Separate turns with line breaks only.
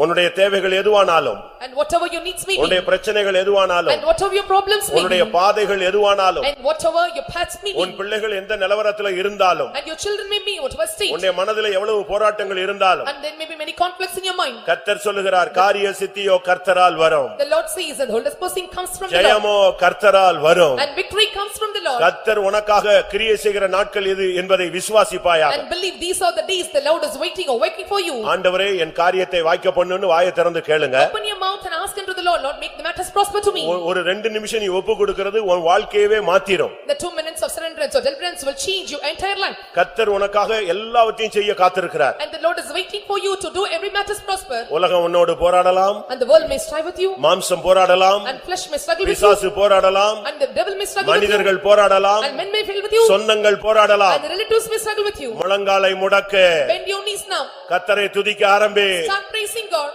உன்னுடைய தேவைகள் எதுவானாலும்
and whatever your needs may be
உன்னுடைய பிரச்சனைகள் எதுவானாலும்
and whatever your problems may be
உன்னுடைய பாதைகள் எதுவானாலும்
and whatever your paths may be
உன் பிள்ளைகள் எந்த நிலவரத்துல இருந்தாலும்
and your children may be whatever state
உன்னுடைய மனதிலே எவ்வளவு போராட்டங்கள் இருந்தாலும்
and there may be many conflicts in your mind.
கர்த்தர் சொல்லுகிறார் காரிய சித்தியோ கர்த்தரால் வரும்
The Lord says that the wholeness blessing comes from the Lord
ஜெயமோ கர்த்தரால் வரும்
and victory comes from the Lord.
கர்த்தர் உனக்காக கிரியை செய்கிற நாட்கள் இது என்பதை விசுவாசிப்பாயாக
And believe these are the days the Lord is waiting or working for you.
ஆண்டவரே என் காரியத்தை வாய்க்க பண்ணுன்னு வாயை திறந்து கேளுங்க.
Open your mouth and ask unto the Lord, Lord, make the matters prosper to me.
ஒரு 2 நிமிஷம் நீ ஒப்பு கொடுக்கிறது உன் வாழ்க்கையவே மாத்திரும்.
The 2 minutes of surrenderance or deliverance will change your entire life.
கர்த்தர் உனக்காக எல்லாவற்றையும் செய்ய காத்திருக்கிறார்.
And the Lord is waiting for you to do every matters prosper.
உலகம் உன்னோடு போராடலாம்.
And the world may strive with you.
மாம்சம் போராடலாம்.
And flesh may struggle with you.
பிசாசு போராடலாம்.
And the devil may struggle with you.
மனிதர்கள் போராடலாம்.
And men may fail with you.
சொந்தங்கள் போராடலாம்.
And the relatives may struggle with you.
முழங்காலை முடக்கு.
Bend your knees now.
கர்த்தரை துதிக்க ஆரம்பி.
Start praising God.